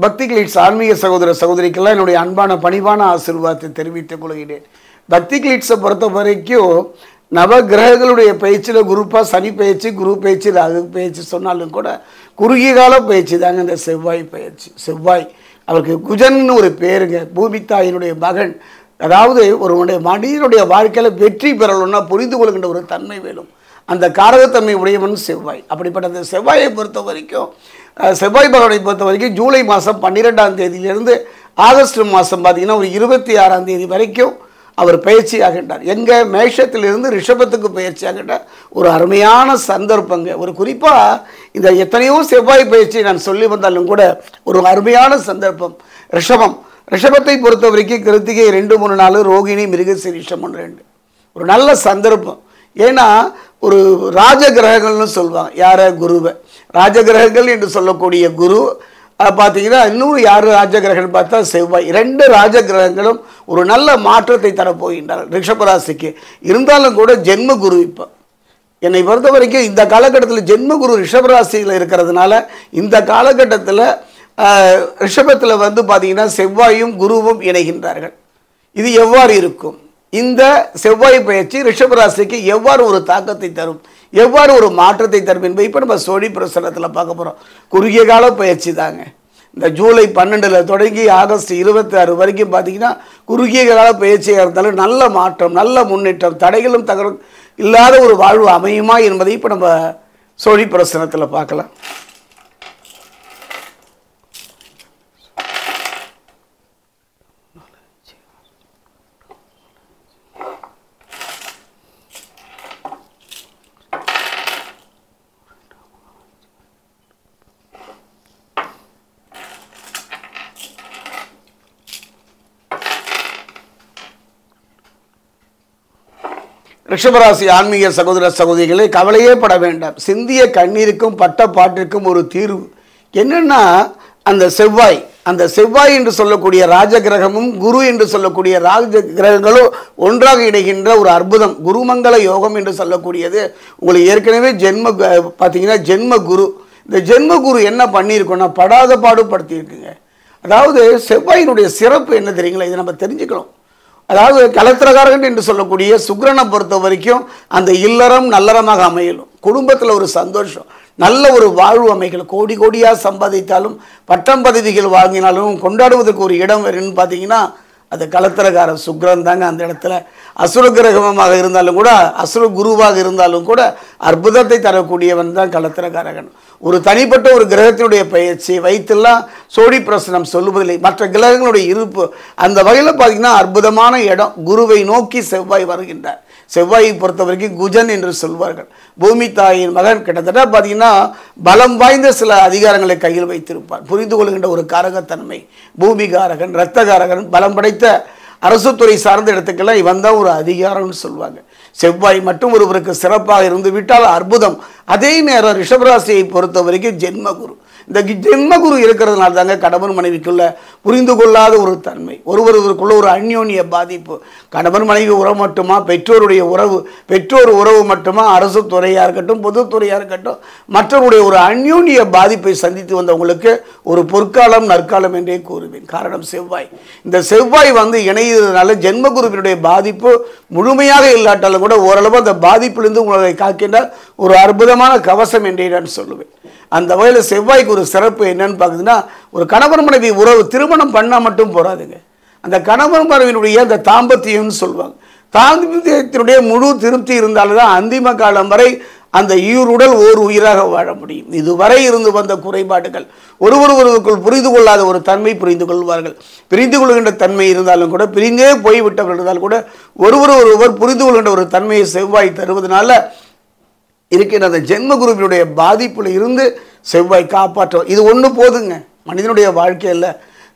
பக்தி கிளீட்ஸ் ஆன்மீக சகோதர சகோதரிக்கெல்லாம் என்னுடைய அன்பான பணிவான ஆசீர்வாதத்தை தெரிவித்துக் கொள்கிறேன். பக்தி கிளீட்ஸை பொறுத்த வரைக்கும் நவ கிரகங்களுடைய பயிற்சியில் குருப்பா சனி பயிற்சி, குரு பயிற்சி, ராகு பயிற்சி சொன்னாலும் கூட குறுகிய கால பயிற்சி தாங்க இந்த செவ்வாய் பயிற்சி. செவ்வாய் அவருக்கு குஜன்னு ஒரு பேருங்க, பூமி தாயினுடைய மகன். அதாவது ஒருவனுடைய மனிதனுடைய வாழ்க்கையில் வெற்றி பெறணும்னா புரிந்து கொள்கின்ற ஒரு தன்மை வேணும். அந்த காரகத்தன்மை உடையவன் செவ்வாய். அப்படிப்பட்ட அந்த செவ்வாயை பொறுத்த வரைக்கும், செவ்வாய் பகவானை பொறுத்த வரைக்கும் ஜூலை மாதம் 12ஆம் தேதியிலிருந்து ஆகஸ்ட் மாதம் பார்த்திங்கன்னா ஒரு 26ஆம் தேதி வரைக்கும் அவர் பயிற்சி ஆகின்றார். எங்கே? மேஷத்திலிருந்து ரிஷபத்துக்கு பயிற்சி ஆகின்றார். ஒரு அருமையான சந்தர்ப்பங்க. ஒரு குறிப்பாக இந்த எத்தனையோ செவ்வாய் பயிற்சி நான் சொல்லி வந்தாலும் கூட ஒரு அருமையான சந்தர்ப்பம். ரிஷபத்தை பொறுத்த வரைக்கும் கிருத்திகை 2, 3, 4, ரோகிணி, மிருகசீரிஷம் 1, 2 ஒரு நல்ல சந்தர்ப்பம். ஏன்னா ஒரு ராஜகிரகங்கள்னு சொல்லுவாங்க. யார? குருவை. ராஜகிரகங்கள் என்று சொல்லக்கூடிய குரு பார்த்தீங்கன்னா இன்னும் யார் ராஜகிரகங்கள் பார்த்தா செவ்வாய். 2 ராஜகிரகங்களும் ஒரு நல்ல மாற்றத்தை தரப்போகின்றார்கள் ரிஷபராசிக்கு. இருந்தாலும் கூட ஜென்ம குரு இப்போ என்னை பொறுத்த வரைக்கும் இந்த காலகட்டத்தில் ஜென்மகுரு ரிஷபராசியில் இருக்கிறதுனால இந்த காலகட்டத்தில் ரிஷபத்தில் வந்து பார்த்தீங்கன்னா செவ்வாயும் குருவும் இணைகின்றார்கள். இது எவ்வாறு இருக்கும்? இந்த செவ்வாய் பயிற்சி ரிஷபராசிக்கு எவ்வாறு ஒரு தாக்கத்தை தரும், எவ்வாறு ஒரு மாற்றத்தை தரும் என்பதை இப்போ நம்ம சோழி பிரசனத்தில் பார்க்க போகிறோம். குறுகிய கால பயிற்சி தாங்க. இந்த ஜூலை 12 தொடங்கி ஆகஸ்ட் 26 வரைக்கும் பார்த்தீங்கன்னா குறுகிய கால பயிற்சியாக இருந்தாலும் நல்ல மாற்றம், நல்ல முன்னேற்றம், தடைகளும் இல்லாத ஒரு வாழ்வு அமையுமா என்பதை இப்போ நம்ம சோழி பிரசனத்தில் பார்க்கலாம். ரிஷபராசி ஆன்மீக சகோதர சகோதரிகளை கவலையே பட வேண்டாம். சிந்திய கண்ணீருக்கும் பட்ட பாட்டிற்கும் ஒரு தீர்வு என்னன்னா அந்த செவ்வாய் என்று சொல்லக்கூடிய ராஜகிரகமும் குரு என்று சொல்லக்கூடிய ராஜ கிரகங்களும் ஒன்றாக இணைகின்ற ஒரு அற்புதம் குருமங்கள யோகம் என்று சொல்லக்கூடியது. உங்களுக்கு ஏற்கனவே பார்த்தீங்கன்னா ஜென்ம குரு. இந்த ஜென்ம குரு என்ன பண்ணியிருக்கோன்னா படாத பாடுபடுத்தியிருக்குங்க. அதாவது செவ்வாயினுடைய சிறப்பு என்ன தெரியுங்களா? இதை நம்ம தெரிஞ்சுக்கணும். அதாவது கலத்திரகாரகன் என்று சொல்லக்கூடிய சுக்கிரனை பொறுத்த வரைக்கும் அந்த இல்லறம் நல்லறமாக அமையலும், குடும்பத்தில் ஒரு சந்தோஷம், நல்ல ஒரு வாழ்வு அமைக்கணும். கோடி கோடியாக சம்பாதித்தாலும் பட்டம் பதவிகள் வாங்கினாலும் கொண்டாடுவதற்கு ஒரு இடம் வேணும்னு பார்த்தீங்கன்னா அது கலத்திரகார சுக்கிரன் தாங்க. அந்த இடத்துல அசுர கிரகமாக இருந்தாலும் கூட, அசுர குருவாக இருந்தாலும் கூட அற்புதத்தை தரக்கூடியவன் தான் கலத்திரகாரகன். ஒரு தனிப்பட்ட ஒரு கிரகத்தினுடைய பயிற்சி வைத்தெல்லாம் சோழி பிரசனம் சொல்லுவதில்லை. மற்ற கிரகங்களுடைய இருப்பு அந்த வகையில் பார்த்தீங்கன்னா அற்புதமான இடம். குருவை நோக்கி செவ்வாய் வருகின்றார். செவ்வாயை பொறுத்த வரைக்கும் குஜன் என்று சொல்வார்கள். பூமி தாயின் மகன். கிட்டத்தட்ட பார்த்தீங்கன்னா பலம் வாய்ந்த சில அதிகாரங்களை கையில் வைத்திருப்பார். புரிந்து கொள்கின்ற ஒரு காரகத்தன்மை. பூமிகாரகன், இரத்தகாரகன், பலம் படைத்த அரசு துறை சார்ந்த இடத்துக்கெல்லாம் இவன் தான் ஒரு அதிகாரம்னு சொல்லுவாங்க. செவ்வாய் மட்டும் ஒருவருக்கு சிறப்பாக இருந்து விட்டால் அற்புதம். அதே நேரம் ரிஷபராசியை பொறுத்த வரைக்கும் ஜென்மகுரு. இந்த ஜென்மகுரு இருக்கிறதுனால தாங்க கணவன் மனைவிக்குள்ள புரிந்து கொள்ளாத ஒரு தன்மை, ஒருவருக்குள்ள ஒரு அந்யோன்ய பாதிப்பு. கணவன் மனைவி உறவு மட்டுமா, பெற்றோருடைய உறவு, பெற்றோர் உறவு மட்டுமா, அரசு துறையாக இருக்கட்டும், பொதுத்துறையாக இருக்கட்டும், மற்றவருடைய ஒரு அந்யோன்ய பாதிப்பை சந்தித்து வந்தவங்களுக்கு ஒரு பொற்காலம் நற்காலம் என்றே கூறுவேன். காரணம் செவ்வாய். இந்த செவ்வாய் வந்து இணையதுனால ஜென்மகுருவினுடைய பாதிப்பு முழுமையாக இல்லாட்டாலும் கூட ஓரளவு அந்த பாதிப்பிலிருந்து உங்களை காக்கின்ற ஒரு அற்புதமான கவசம் என்றே நான் சொல்லுவேன். அந்த வகையில் செவ்வாய்க்கு ஒரு சிறப்பு என்னன்னு பார்க்குதுன்னா, ஒரு கணவன் மனைவி உறவு திருமணம் பண்ணால் மட்டும் போகாதுங்க. அந்த கணவன் மனைவியினுடைய அந்த தாம்பத்தியம்னு சொல்லுவாங்க. தாம்பத்தியத்தினுடைய முழு திருப்தி இருந்தால்தான் தான் அந்திம காலம் வரை அந்த ஈருடல் ஓர் உயிராக வாழ முடியும். இதுவரை இருந்து வந்த குறைபாடுகள் ஒருவருக்குள் புரிந்து கொள்ளாத ஒரு தன்மை புரிந்து கொள்வார்கள். பிரிந்து கொள்கின்ற தன்மை இருந்தாலும் கூட, பிரிந்தே போய்விட்டவர்கள் இருந்தாலும் கூட ஒருவர் புரிந்து கொள்கின்ற ஒரு தன்மையை செவ்வாய் தருவதனால இருக்கின்ற அந்த ஜென்மகுருவினுடைய பாதிப்பில் இருந்து செவ்வாய் காப்பாற்றும். இது ஒன்று போதுங்க மனிதனுடைய வாழ்க்கையில்.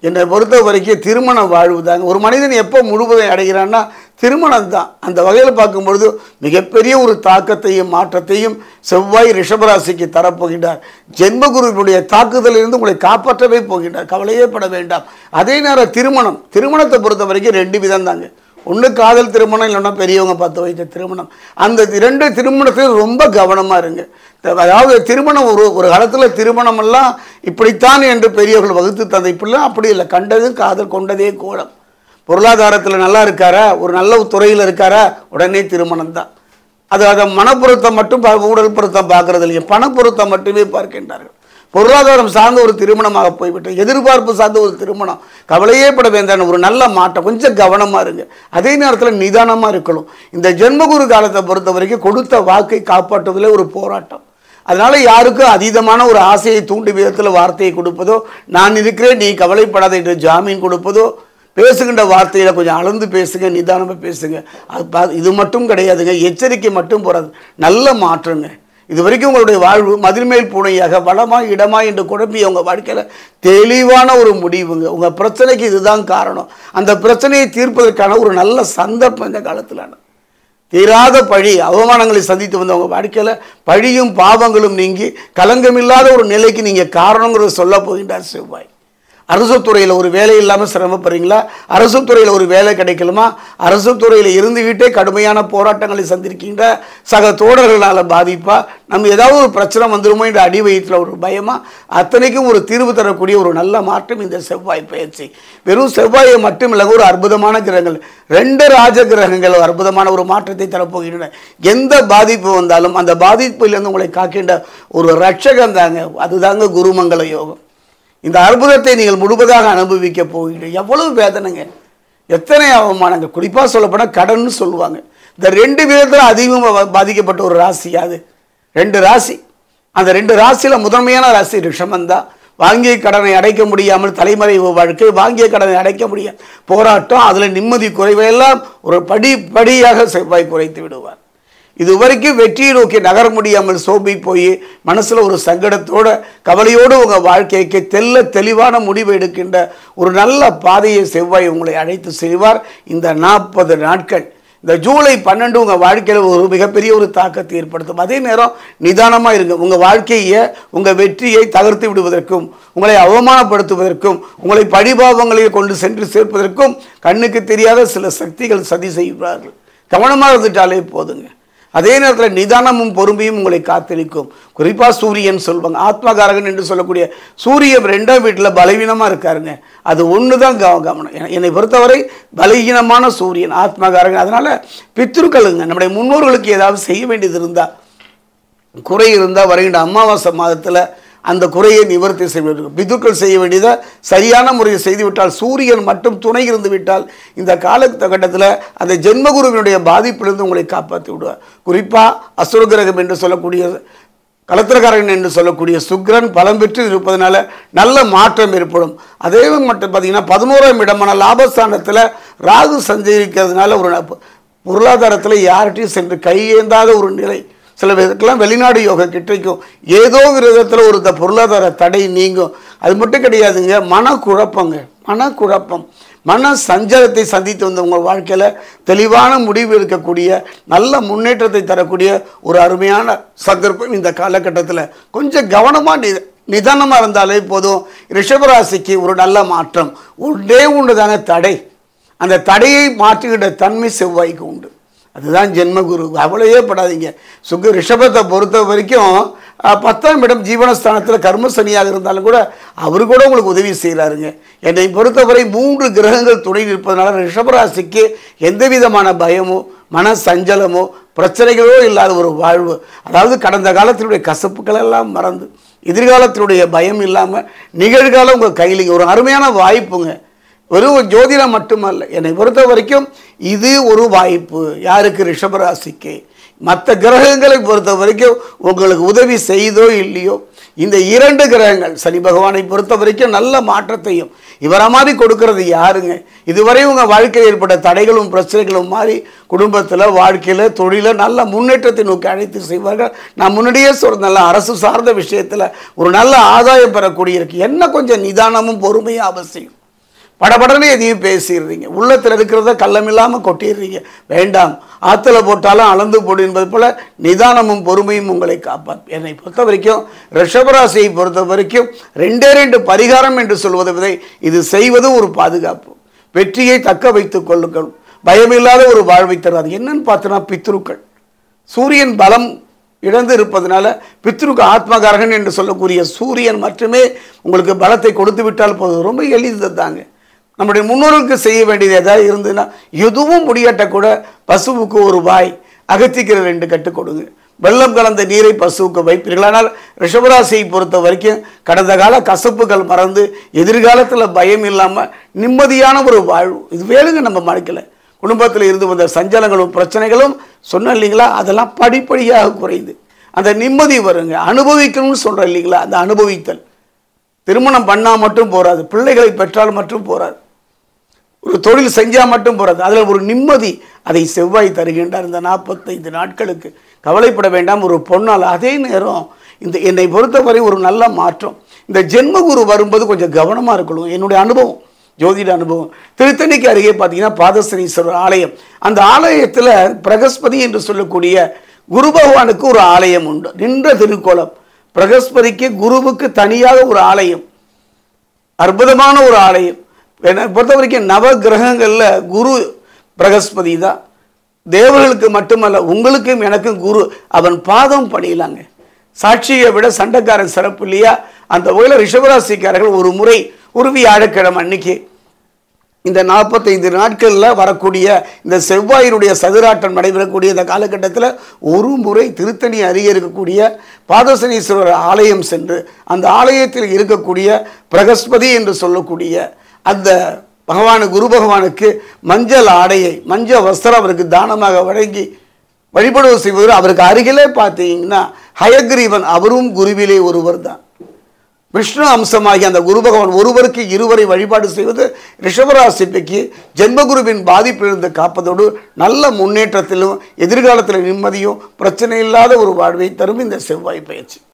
என்னை பொறுத்த வரைக்கும் திருமண வாழ்வு தாங்க. ஒரு மனிதன் எப்போ முழுவதை அடைகிறான்னா திருமணம் தான். அந்த வகையில் பார்க்கும்பொழுது மிகப்பெரிய ஒரு தாக்கத்தையும் மாற்றத்தையும் செவ்வாய் ரிஷபராசிக்கு தரப்போகின்றார். ஜென்மகுருவினுடைய தாக்குதலிலிருந்து உங்களை காப்பாற்றவே போகின்றார். கவலையே பட வேண்டாம். அதே நேரம் திருமணத்தை பொறுத்த வரைக்கும் 2 விதம் தாங்க. ஒன்று காதல் திருமணம், இல்லைன்னா பெரியவங்க பார்த்து வைத்த திருமணம். அந்த 2 திருமணத்தில் ரொம்ப கவனமாக இருங்க. அதாவது திருமணம் ஒரு காலத்தில் திருமணமெல்லாம் இப்படித்தான் என்று பெரியவர்கள் வகுத்து தந்தை. இப்படிலாம் அப்படி இல்லை, கண்டது காதல் கொண்டதே கோலம். பொருளாதாரத்தில் நல்லா இருக்காரா, ஒரு நல்ல துறையில் இருக்காரா, உடனே திருமணம் தான். அதை மனப்பொருத்தம் மட்டும் உடல் பொருத்தம் பார்க்கறது இல்லையா, பணப்பொருத்தம் மட்டுமே பார்க்கின்றார்கள். பொருளாதாரம் சார்ந்த ஒரு திருமணமாக போய்விட்டு எதிர்பார்ப்பு சார்ந்த ஒரு திருமணம், கவலையே பட வேண்டாம். ஒரு நல்ல மாற்றம், கொஞ்சம் கவனமாக இருங்க. அதே நேரத்தில் நிதானமாக இருக்கணும். இந்த ஜென்மகுரு காலத்தை பொறுத்த வரைக்கும் கொடுத்த வாக்கை காப்பாற்றுவதில் ஒரு போராட்டம். அதனால யாருக்கும் அதீதமான ஒரு ஆசையை தூண்டும் விதத்தில் வார்த்தையை கொடுப்பதோ, நான் இருக்கிறேன் நீ கவலைப்படாத என்று ஜாமீன் கொடுப்பதோ, பேசுகின்ற வார்த்தையில் கொஞ்சம் அளந்து பேசுங்க, நிதானமாக பேசுங்க. இது மட்டும் கிடையாதுங்க, எச்சரிக்கை மட்டும் போறாது, நல்ல மாற்றங்க. இது வரைக்கும் உங்களுடைய வாழ்வு மதில்மேல் பூனையாக வளமா இடமா என்று குழப்பி உங்கள் வாழ்க்கையில் தெளிவான ஒரு முடிவுங்க. உங்கள் பிரச்சனைக்கு இதுதான் காரணம். அந்த பிரச்சனையை தீர்ப்பதற்கான ஒரு நல்ல சந்தர்ப்பம் இந்த காலத்தில். தீராத பழி அவமானங்களை சந்தித்து வந்த உங்கள் வாழ்க்கையில் பழியும் பாவங்களும் நீங்கி கலங்கமில்லாத ஒரு நிலைக்கு நீங்கள் காரணங்கிறத சொல்ல போகின்றார் செவ்வாய். அரசு துறையில் ஒரு வேலை இல்லாமல் சிரமப்படுறீங்களா? அரசு துறையில் ஒரு வேலை கிடைக்கலுமா? அரசு துறையில் இருந்துகிட்டே கடுமையான போராட்டங்களை சந்திருக்கின்ற சக தோழர்களால் பாதிப்பா, நம்ம ஏதாவது ஒரு பிரச்சனை வந்துருமோ என்ற அடி வயிற்றில் ஒரு பயமா, அத்தனைக்கும் ஒரு தீர்வு தரக்கூடிய ஒரு நல்ல மாற்றம் இந்த செவ்வாய் பயிற்சி. வெறும் செவ்வாயை மட்டும் இல்லை, ஒரு அற்புதமான கிரகங்கள், 2 ராஜ கிரகங்கள் அற்புதமான ஒரு மாற்றத்தை தரப்போகின்றன. எந்த பாதிப்பு வந்தாலும் அந்த பாதிப்பிலிருந்து உங்களை காக்கின்ற ஒரு ரட்சகம் தாங்க, அதுதாங்க குருமங்கள யோகம். இந்த அற்புதத்தை நீங்கள் முழுவதாக அனுபவிக்க போகிறீர்கள். எவ்வளவு வேதனைங்க, எத்தனை அவமானங்கள். குறிப்பாக சொல்லப்போனால் கடன் சொல்லுவாங்க. இந்த 2 விதத்தில் அதிகமாக பாதிக்கப்பட்ட ஒரு ராசி அது 2 ராசி. அந்த 2 ராசியில் முதன்மையான ராசி ரிஷபம் தான். வாங்கிய கடனை அடைக்க முடியாமல் தலைமறைவு வாழ்க்கை, வாங்கிய கடனை அடைக்க முடியாது போராட்டம், அதில் நிம்மதி குறைவையெல்லாம் ஒரு படியாக செவ்வாய் குறைத்து விடுவார். இது வரைக்கும் வெற்றியை நோக்கி நகர முடியாமல் சோம்பி போய் மனசில் ஒரு சங்கடத்தோட கவலையோடு உங்கள் வாழ்க்கைக்கு தெளிவான முடிவு எடுக்கின்ற ஒரு நல்ல பாதையை செவ்வாய் உங்களை அழைத்து செய்வார். இந்த 40 நாட்கள், இந்த ஜூலை 12 உங்கள் வாழ்க்கையில் ஒரு மிகப்பெரிய ஒரு தாக்கத்தை ஏற்படுத்தும். அதே நேரம் நிதானமாக இருங்க. உங்கள் வாழ்க்கையை, உங்கள் வெற்றியை தகர்த்து விடுவதற்கும், உங்களை அவமானப்படுத்துவதற்கும், உங்களை பழிபாவங்களை கொண்டு சென்று சேர்ப்பதற்கும் கண்ணுக்கு தெரியாத சில சக்திகள் சதி செய்வார்கள். கவனமாக இருந்துட்டாலே போதுங்க. அதே நேரத்தில் நிதானமும் பொறுமையும் உங்களை காத்திருக்கும். குறிப்பாக சூரியன் சொல்வாங்க, ஆத்மகாரகன் என்று சொல்லக்கூடிய சூரியன் 2ஆம் வீட்டில் பலவீனமாக இருக்காருங்க. அது ஒன்று தான் கவனம். என்னை பொறுத்தவரை பலவீனமான சூரியன் ஆத்மகாரகன். அதனால் பித்ருக்களுங்க, நம்முடைய முன்னோர்களுக்கு ஏதாவது செய்ய வேண்டியது இருந்தால், குறை இருந்தால் வருகின்ற அமாவாசை மாதத்தில் அந்த குறையை நிவர்த்தி செய்வதற்கு பிதுக்கள் செய்ய வேண்டியதை சரியான முறையில் செய்துவிட்டால், சூரியன் மட்டும் துணை இருந்து விட்டால் இந்த காலகட்டத்தில் அந்த ஜென்மகுருவினுடைய பாதிப்பிலிருந்து உங்களை காப்பாற்றி விடுவார். குறிப்பாக அசுர கிரகம் என்று சொல்லக்கூடிய கலத்திரக்காரன் என்று சொல்லக்கூடிய சுக்கிரன் பலம் பெற்று இருப்பதனால நல்ல மாற்றம் ஏற்படும். அதே மட்டும் பார்த்தீங்கன்னா 11ஆம் இடமான லாபஸ்தானத்தில் ராகு சஞ்சரிக்கிறதுனால ஒரு பொருளாதாரத்தில் யார்கிட்டையும் சென்று கையேந்தாத ஒரு நிலை, சில பேருக்கெல்லாம் வெளிநாடு யோகம் கிடைக்கும். ஏதோ விதத்தில் ஒரு பொருளாதார தடை நீங்கும். அது மட்டும் கிடையாதுங்க, மனக்குழப்பம் மன சஞ்சலத்தை சந்தித்து வந்த உங்கள் வாழ்க்கையில் தெளிவான முடிவு எடுக்கக்கூடிய நல்ல முன்னேற்றத்தை தரக்கூடிய ஒரு அருமையான சந்தர்ப்பம் இந்த காலகட்டத்தில். கொஞ்சம் கவனமாக நிதானமாக இருந்தாலே போதும். ரிஷபராசிக்கு ஒரு நல்ல மாற்றம். ஒன்று தானே தடை. அந்த தடையை மாற்றுகின்ற தன்மை செவ்வாய்க்கு உண்டு. அதுதான் ஜென்மகுரு. கவலையே படாதீங்க. ரிஷபத்தை பொறுத்த வரைக்கும் 10ஆம் இடம் ஜீவனஸ்தானத்தில் கர்மசனியாக இருந்தாலும் கூட அவரு கூட உங்களுக்கு உதவி செய்கிறாருங்க. என்னை பொறுத்தவரை 3 கிரகங்கள் துணை நிற்பதனால ரிஷபராசிக்கு எந்த விதமான பயமோ மன சஞ்சலமோ பிரச்சனைகளோ இல்லாத ஒரு வாழ்வு. அதாவது கடந்த காலத்தினுடைய கசப்புகள் எல்லாம் மறந்து எதிர்காலத்தினுடைய பயம் இல்லாமல் நிகழ்காலம் உங்கள் கையில் ஒரு அருமையான வாய்ப்புங்க. வெறும் ஜோதிடம் மட்டுமல்ல, என்னை பொறுத்த வரைக்கும் இது ஒரு வாய்ப்பு. யாருக்கு? ரிஷபராசிக்கு. மற்ற கிரகங்களை பொறுத்த வரைக்கும் உங்களுக்கு உதவி செய்தோ இல்லையோ, இந்த 2 கிரகங்கள் சனி பகவானை பொறுத்த வரைக்கும் நல்ல மாற்றத்தையும் இவரை மாதிரி கொடுக்கறது யாருங்க? இதுவரை உங்கள் வாழ்க்கையில் ஏற்பட்ட தடைகளும் பிரச்சனைகளும் மாறி குடும்பத்தில், வாழ்க்கையில், தொழிலில் நல்ல முன்னேற்றத்தை நோக்கி அழைத்து செய்வார்கள். நான் முன்னாடியே சொல்கிறேன், நல்ல அரசு சார்ந்த விஷயத்தில் ஒரு நல்ல ஆதாயம் பெறக்கூடிய இருக்கு. என்ன கொஞ்சம் நிதானமும் பொறுமையும் அவசியம். படபடனே எதையும் பேசிடுறீங்க, உள்ளத்தில் இருக்கிறத கள்ளமில்லாமல் கொட்டிடுறீங்க. வேண்டாம், ஆற்றுல போட்டாலும் அளந்து போடு என்பது போல நிதானமும் பொறுமையும் உங்களை காப்பாற்றும். என்னை பொறுத்த வரைக்கும் ரிஷபராசியை பொறுத்த வரைக்கும் 2 பரிகாரம் என்று சொல்வதை விட இது செய்வது ஒரு பாதுகாப்பு. வெற்றியை தக்க வைத்துக் கொள்ளுங்கள். பயமில்லாத ஒரு வாழ்வை தராது. என்னன்னு பார்த்தோன்னா பித்ருக்கள். சூரியன் பலம் இழந்து இருப்பதனால பித்ருக்கு ஆத்மகாரகன் என்று சொல்லக்கூடிய சூரியன் மட்டுமே உங்களுக்கு பலத்தை கொடுத்து விட்டால் போதும். ரொம்ப எளிது தாங்க. நம்முடைய முன்னோர்களுக்கு செய்ய வேண்டியது ஏதாவது இருந்ததுன்னா, எதுவும் முடியாட்ட கூட பசுவுக்கு ஒரு வாய், அகத்திக்கிற 2 கட்டு கொடுங்க. வெள்ளம் கலந்த நீரை பசுவுக்கு வைப்பீர்கள். ஆனால் ரிஷபராசியை பொறுத்த வரைக்கும் கடந்த கால கசப்புகள் மறந்து எதிர்காலத்தில் பயம் இல்லாமல் நிம்மதியான ஒரு வாழ்வு இது வேணுங்க. நம்ம வாழ்க்கையில் குடும்பத்தில் இருந்து வந்த சஞ்சலங்களும் பிரச்சனைகளும் சொன்ன இல்லைங்களா, அதெல்லாம் படிப்படியாக குறைந்து அந்த நிம்மதி வருங்க. அனுபவிக்கணும்னு சொல்கிறேன் இல்லைங்களா, அந்த அனுபவித்தல். திருமணம் பண்ணால் மட்டும் போகாது, பிள்ளைகளை பெற்றால் மட்டும் போகாது, ஒரு தொழில் செஞ்சால் மட்டும் போகாது, அதில் ஒரு நிம்மதி அதை செவ்வாய் தருகின்றார். இந்த 45 நாட்களுக்கு கவலைப்பட வேண்டாம். ஒரு பொண்ணால் அதே நேரம் இந்த என்னை பொறுத்தவரை ஒரு நல்ல மாற்றம். இந்த ஜென்மகுரு வரும்போது கொஞ்சம் கவனமாக இருக்கணும். என்னுடைய அனுபவம், ஜோதிட அனுபவம். திருத்தணிக்கு அருகே பார்த்தீங்கன்னா பாதசனீஸ்வரர் ஆலயம். அந்த ஆலயத்தில் பிரகஸ்பதி என்று சொல்லக்கூடிய குரு பகவானுக்கு ஒரு ஆலயம் உண்டு. நின்ற திருக்கோலம். பிரகஸ்பதிக்கு குருவுக்கு தனியாக ஒரு ஆலயம், அற்புதமான ஒரு ஆலயம். என்னை பொறுத்த வரைக்கும் நவ கிரகங்களில் குரு பிரகஸ்பதி தான். தேவர்களுக்கு மட்டுமல்ல, உங்களுக்கும் எனக்கும் குரு. அவன் பாதம் பணியலாங்க. சாட்சியை விட சண்டைக்காரன் சிறப்பு இல்லையா? அந்த வகையில் ரிஷபராசிக்காரர்கள் ஒரு முறை ஒரு வியாழக்கிழமை அன்னைக்கு இந்த 45 நாட்களில் வரக்கூடிய இந்த செவ்வாயினுடைய சதுராட்டம் நடைபெறக்கூடிய இந்த காலகட்டத்தில் ஒரு முறை திருத்தணி அருகே இருக்கக்கூடிய பாதசனீஸ்வரர் ஆலயம் சென்று அந்த ஆலயத்தில் இருக்கக்கூடிய பிரகஸ்பதி என்று சொல்லக்கூடிய அந்த குரு பகவானுக்கு மஞ்சள் ஆடையை, மஞ்சள் வஸ்திரம் அவருக்கு தானமாக வழங்கி வழிபடுவது செய்வது. அவருக்கு அருகிலே பார்த்தீங்கன்னா ஹயக்ரீவன், அவரும் குருவிலே ஒருவர் தான். விஷ்ணு அம்சமாகி அந்த குரு பகவான் ஒருவருக்கு இருவரை வழிபாடு செய்வது ரிஷபராசிக்கு ஜென்மகுருவின் பாதிப்பிலிருந்து காப்பதோடு நல்ல முன்னேற்றத்திலும் எதிர்காலத்தில் நிம்மதியும் பிரச்சனை இல்லாத ஒரு வாழ்வை தரும் இந்த செவ்வாய் பயிற்சி.